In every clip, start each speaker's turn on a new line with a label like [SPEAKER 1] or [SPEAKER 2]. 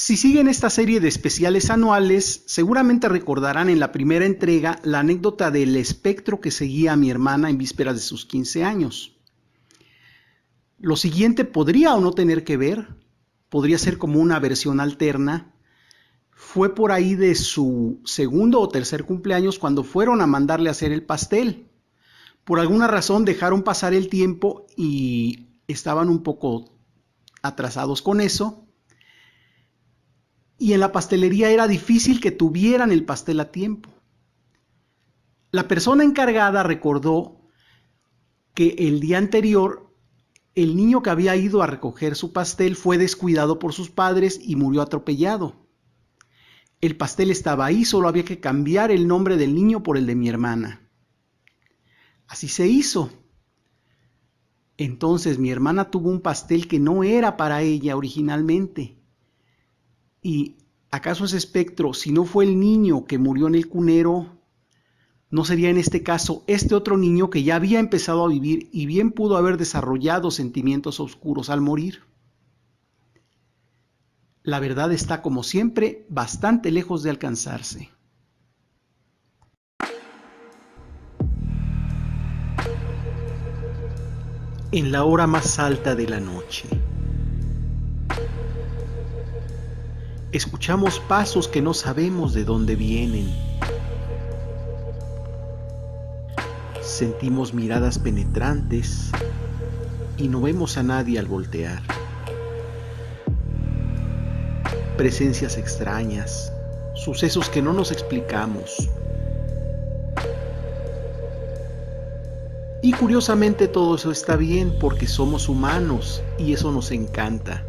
[SPEAKER 1] Si siguen esta serie de especiales anuales, seguramente recordarán en la primera entrega la anécdota del espectro que seguía a mi hermana en vísperas de sus 15 años. Lo siguiente podría o no tener que ver, podría ser como una versión alterna. Fue por ahí de su segundo o tercer cumpleaños cuando fueron a mandarle a hacer el pastel. Por alguna razón dejaron pasar el tiempo y estaban un poco atrasados con eso. Y en la pastelería era difícil que tuvieran el pastel a tiempo. La persona encargada recordó que el día anterior el niño que había ido a recoger su pastel fue descuidado por sus padres y murió atropellado. El pastel estaba ahí, solo había que cambiar el nombre del niño por el de mi hermana. Así se hizo. Entonces mi hermana tuvo un pastel que no era para ella originalmente. ¿Y acaso ese espectro, si no fue el niño que murió en el cunero, no sería en este caso este otro niño que ya había empezado a vivir y bien pudo haber desarrollado sentimientos oscuros al morir? La verdad está, como siempre, bastante lejos de alcanzarse. En la hora más alta de la noche, escuchamos pasos que no sabemos de dónde vienen. Sentimos miradas penetrantes y no vemos a nadie al voltear. Presencias extrañas, sucesos que no nos explicamos. Y curiosamente todo eso está bien porque somos humanos y eso nos encanta.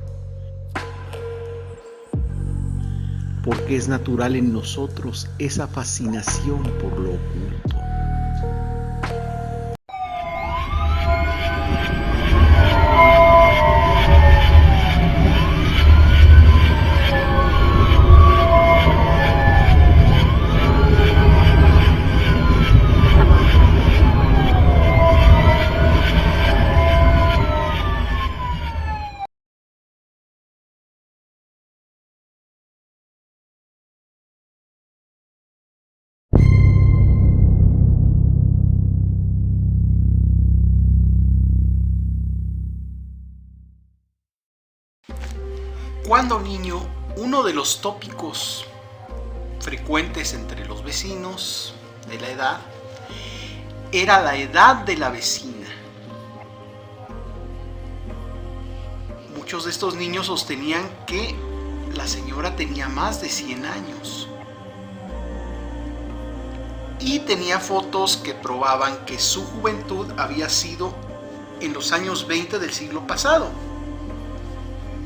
[SPEAKER 1] Porque es natural en nosotros esa fascinación por lo oculto. Cuando niño, uno de los tópicos frecuentes entre los vecinos de la edad era la edad de la vecina. Muchos de estos niños sostenían que la señora tenía más de 100 años y tenía fotos que probaban que su juventud había sido en los años 20 del siglo pasado.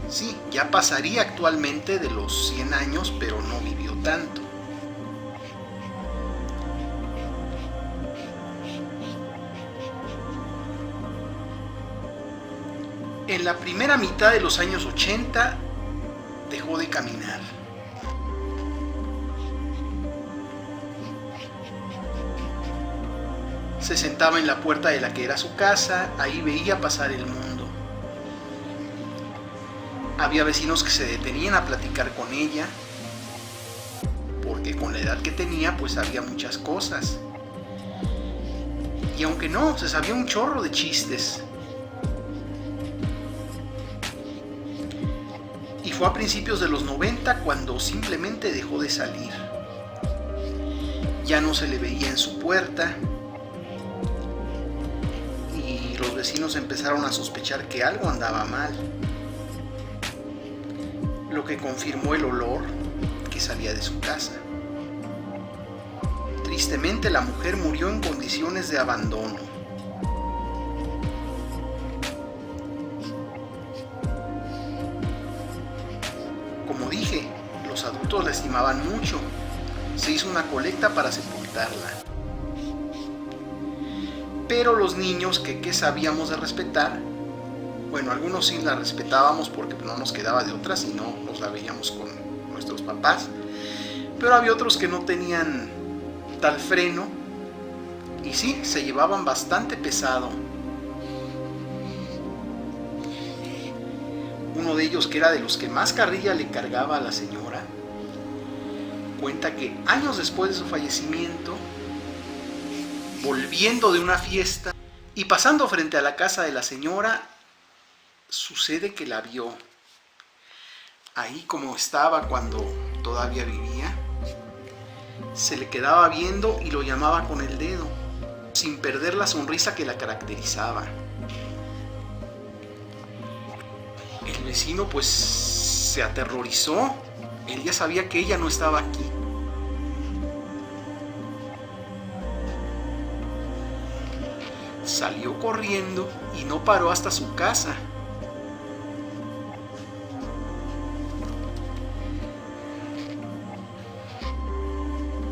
[SPEAKER 1] Sí, ya pasaría actualmente de los 100 años, pero no vivió tanto. En la primera mitad de los años 80 dejó de caminar. Se sentaba en la puerta de la que era su casa, ahí veía pasar el mundo. Había vecinos que se detenían a platicar con ella, porque con la edad que tenía pues sabía muchas cosas. Y aunque no, se sabía un chorro de chistes. Y fue a principios de los 90 cuando simplemente dejó de salir. Ya no se le veía en su puerta. Y los vecinos empezaron a sospechar que algo andaba mal. Lo que confirmó el olor que salía de su casa. Tristemente, la mujer murió en condiciones de abandono. Como dije, los adultos la estimaban mucho. Se hizo una colecta para sepultarla. Pero los niños que sabíamos de respetar, bueno, algunos sí la respetábamos porque no nos quedaba de otra, si no nos la veíamos con nuestros papás. Pero había otros que no tenían tal freno y sí, se llevaban bastante pesado. Uno de ellos, que era de los que más carrilla le cargaba a la señora, cuenta que años después de su fallecimiento, volviendo de una fiesta y pasando frente a la casa de la señora, sucede que la vio ahí como estaba cuando todavía vivía. Se le quedaba viendo y lo llamaba con el dedo, sin perder la sonrisa que la caracterizaba. El vecino pues se aterrorizó. Él ya sabía que ella no estaba aquí. Salió corriendo y no paró hasta su casa.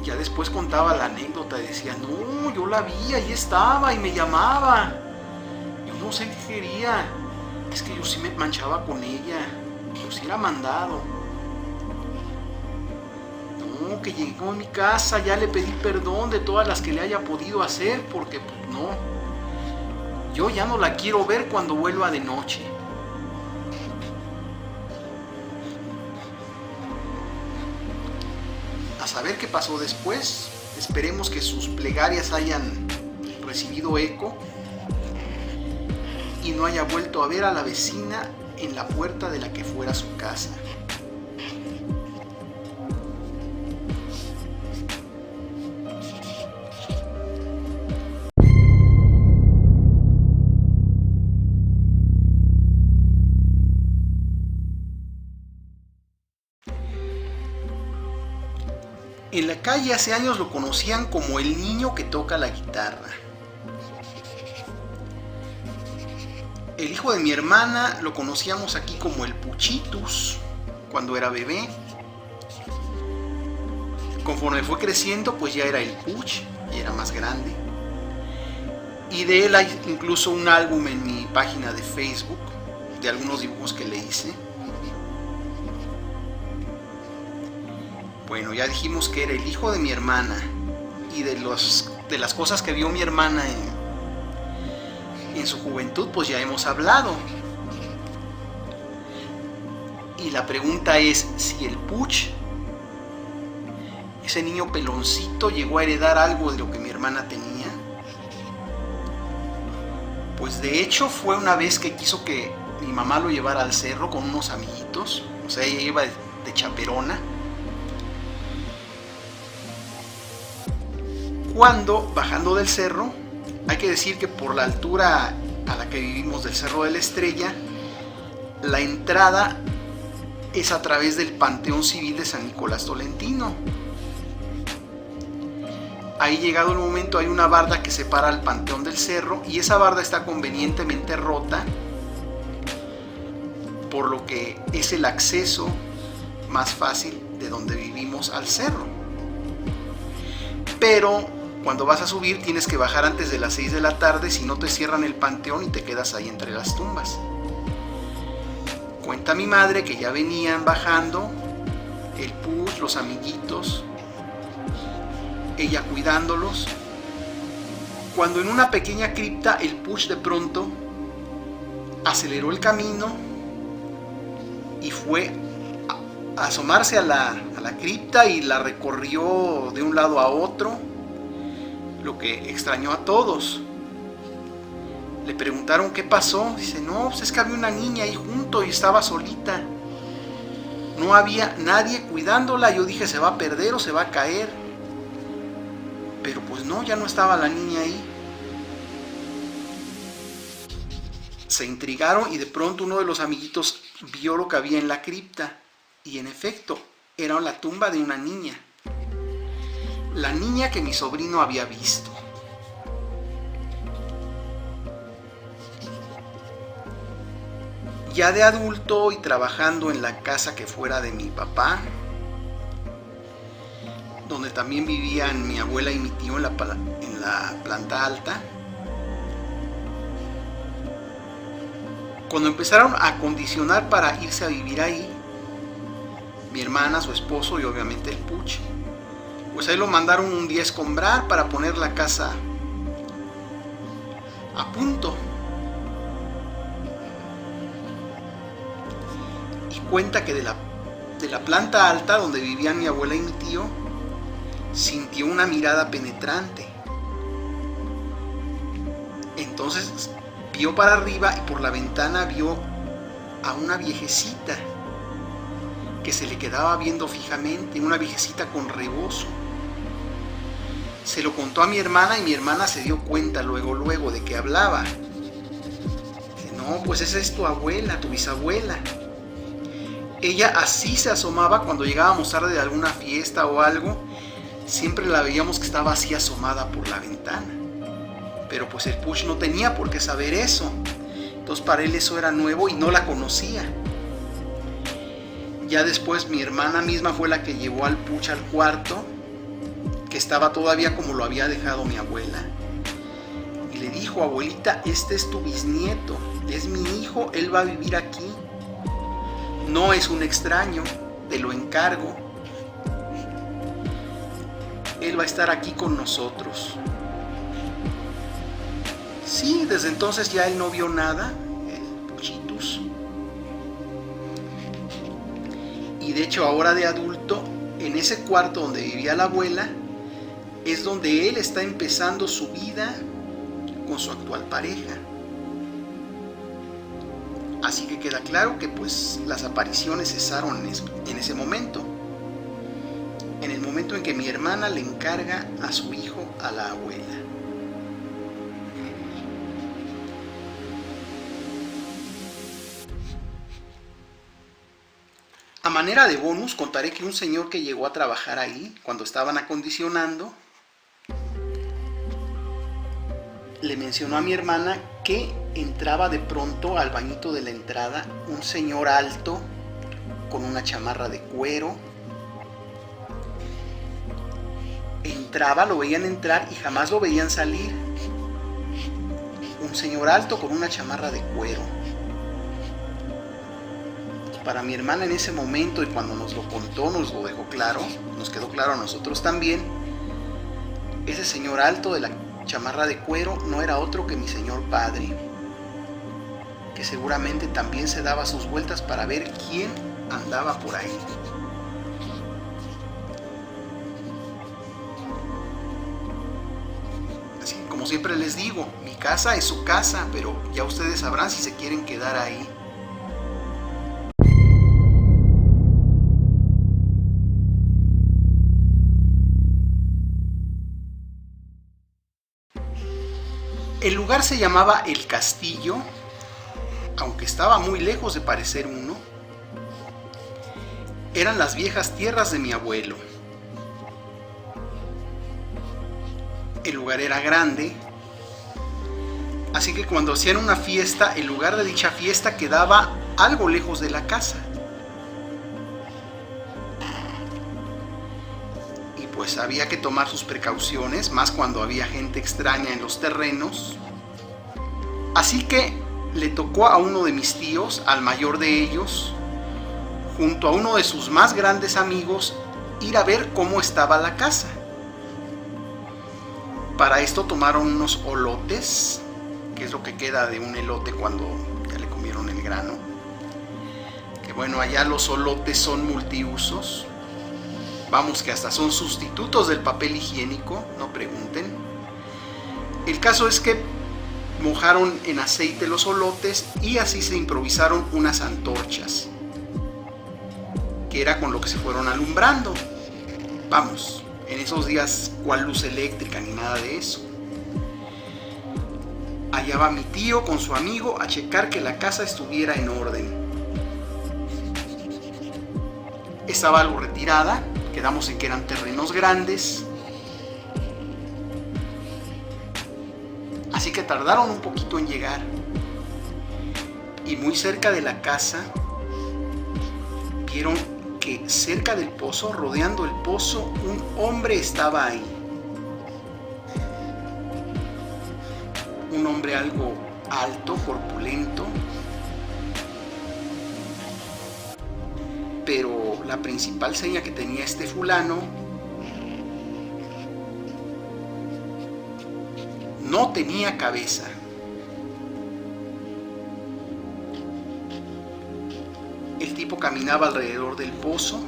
[SPEAKER 1] Ya después contaba la anécdota y decía, no, yo la vi, ahí estaba y me llamaba. Yo no sé qué quería. Es que yo sí me manchaba con ella. Yo sí era mandado. No, que llegó a mi casa, ya le pedí perdón de todas las que le haya podido hacer, porque pues no. Yo ya no la quiero ver cuando vuelva de noche. A saber qué pasó después. Esperemos que sus plegarias hayan recibido eco y no haya vuelto a ver a la vecina en la puerta de la que fuera su casa. En la calle hace años lo conocían como el niño que toca la guitarra. El hijo de mi hermana lo conocíamos aquí como el Puchitus cuando era bebé. Conforme fue creciendo, pues ya era el Puch y era más grande. Y de él hay incluso un álbum en mi página de Facebook de algunos dibujos que le hice. Bueno, ya dijimos que era el hijo de mi hermana y de las cosas que vio mi hermana en su juventud, pues ya hemos hablado. Y la pregunta es si el Puch, ese niño peloncito, llegó a heredar algo de lo que mi hermana tenía. Pues de hecho fue una vez que quiso que mi mamá lo llevara al cerro con unos amiguitos, o sea, ella iba de chaperona. Cuando, bajando del cerro, hay que decir que por la altura a la que vivimos del Cerro de la Estrella, la entrada es a través del Panteón Civil de San Nicolás Tolentino. Ahí, llegado el momento, hay una barda que separa el panteón del cerro y esa barda está convenientemente rota, por lo que es el acceso más fácil de donde vivimos al cerro. Pero cuando vas a subir tienes que bajar antes de las 6 de la tarde, si no te cierran el panteón y te quedas ahí entre las tumbas. Cuenta mi madre que ya venían bajando el Puch, los amiguitos, ella cuidándolos, cuando en una pequeña cripta el Puch de pronto aceleró el camino y fue a asomarse a la cripta y la recorrió de un lado a otro, lo que extrañó a todos. Le preguntaron qué pasó. Dice, no, pues es que había una niña ahí junto y estaba solita. No había nadie cuidándola. Yo dije, se va a perder o se va a caer. Pero pues no, ya no estaba la niña ahí. Se intrigaron y de pronto uno de los amiguitos vio lo que había en la cripta. Y en efecto, era la tumba de una niña. La niña que mi sobrino había visto. Ya de adulto y trabajando en la casa que fuera de mi papá, donde también vivían mi abuela y mi tío en la planta alta, cuando empezaron a acondicionar para irse a vivir ahí, mi hermana, su esposo y obviamente el Puch, pues ahí lo mandaron un día a escombrar para poner la casa a punto. y cuenta que de la planta alta donde vivían mi abuela y mi tío, sintió una mirada penetrante. Entonces vio para arriba y por la ventana vio a una viejecita que se le quedaba viendo fijamente, una viejecita con rebozo. Se lo contó a mi hermana y mi hermana se dio cuenta luego de que hablaba. Dice, no, pues esa es tu abuela, tu bisabuela. Ella así se asomaba cuando llegábamos tarde de alguna fiesta o algo, siempre la veíamos que estaba así asomada por la ventana. Pero pues el Puch no tenía por qué saber eso. Entonces para él eso era nuevo y no la conocía. Ya después mi hermana misma fue la que llevó al Puch al cuarto, que estaba todavía como lo había dejado mi abuela. Y le dijo, abuelita, este es tu bisnieto, es mi hijo, él va a vivir aquí. No es un extraño, te lo encargo. Él va a estar aquí con nosotros. Sí, desde entonces ya él no vio nada, el Puchitus. Y de hecho ahora de adulto, en ese cuarto donde vivía la abuela, es donde él está empezando su vida con su actual pareja. Así que queda claro que pues las apariciones cesaron en ese momento. En el momento en que mi hermana le encarga a su hijo a la abuela. A manera de bonus contaré que un señor que llegó a trabajar ahí cuando estaban acondicionando le mencionó a mi hermana que entraba de pronto al bañito de la entrada un señor alto con una chamarra de cuero. Entraba, lo veían entrar y jamás lo veían salir. Un señor alto con una chamarra de cuero. Para mi hermana en ese momento y cuando nos lo contó, nos lo dejó claro, nos quedó claro a nosotros también. Ese señor alto de la chamarra de cuero no era otro que mi señor padre, que seguramente también se daba sus vueltas para ver quién andaba por ahí. Así que, como siempre les digo, mi casa es su casa, pero ya ustedes sabrán si se quieren quedar ahí. El lugar se llamaba El Castillo, aunque estaba muy lejos de parecer uno. Eran las viejas tierras de mi abuelo. El lugar era grande, así que cuando hacían una fiesta, el lugar de dicha fiesta quedaba algo lejos de la casa. Y pues había que tomar sus precauciones, más cuando había gente extraña en los terrenos. Así que le tocó a uno de mis tíos, al mayor de ellos, junto a uno de sus más grandes amigos, ir a ver cómo estaba la casa. Para esto tomaron unos olotes, que es lo que queda de un elote cuando ya le comieron el grano. Que bueno, allá los olotes son multiusos. Vamos, que hasta son sustitutos del papel higiénico, no pregunten. El caso es que mojaron en aceite los olotes y así se improvisaron unas antorchas, que era con lo que se fueron alumbrando. Vamos, en esos días, ¿cuál luz eléctrica ni nada de eso? Allá va mi tío con su amigo a checar que la casa estuviera en orden. Estaba algo retirada, quedamos en que eran terrenos grandes, así que tardaron un poquito en llegar. Y muy cerca de la casa vieron que cerca del pozo, rodeando el pozo, un hombre estaba ahí. Un hombre algo alto, corpulento, pero la principal seña que tenía este fulano no tenía cabeza. El tipo caminaba alrededor del pozo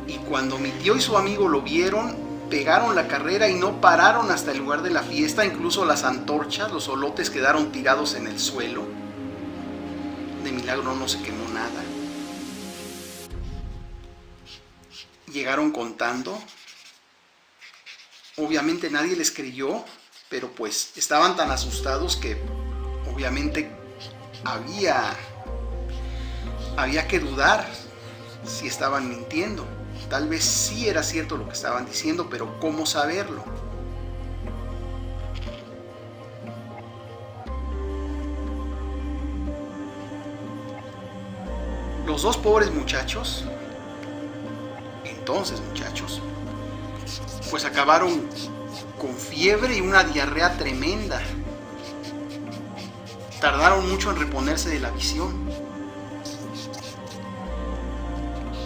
[SPEAKER 1] y cuando mi tío y su amigo lo vieron, pegaron la carrera y no pararon hasta el lugar de la fiesta. Incluso las antorchas, los olotes quedaron tirados en el suelo. De milagro no se quemó nada. Llegaron contando. Obviamente nadie les creyó, pero pues estaban tan asustados que obviamente había que dudar si estaban mintiendo. Tal vez sí era cierto lo que estaban diciendo, pero ¿cómo saberlo? Los dos pobres muchachos, entonces muchachos, pues acabaron con fiebre y una diarrea tremenda. Tardaron mucho en reponerse de la visión.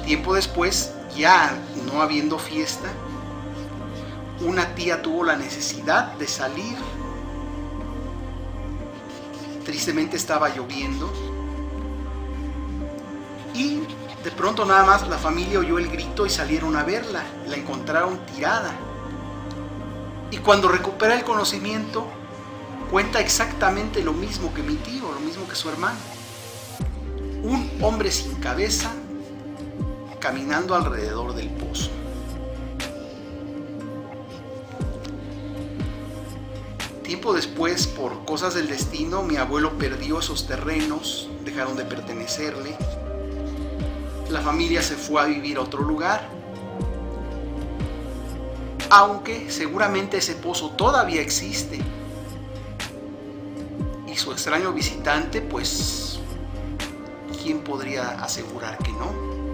[SPEAKER 1] Tiempo después, ya no habiendo fiesta, una tía tuvo la necesidad de salir. Tristemente estaba lloviendo y de pronto nada más la familia oyó el grito y salieron a verla. La encontraron tirada. Y cuando recupera el conocimiento, cuenta exactamente lo mismo que mi tío, lo mismo que su hermano. Un hombre sin cabeza caminando alrededor del pozo. Tiempo después, por cosas del destino, mi abuelo perdió esos terrenos, dejaron de pertenecerle. La familia se fue a vivir a otro lugar, aunque seguramente ese pozo todavía existe. Y su extraño visitante, pues, ¿quién podría asegurar que no?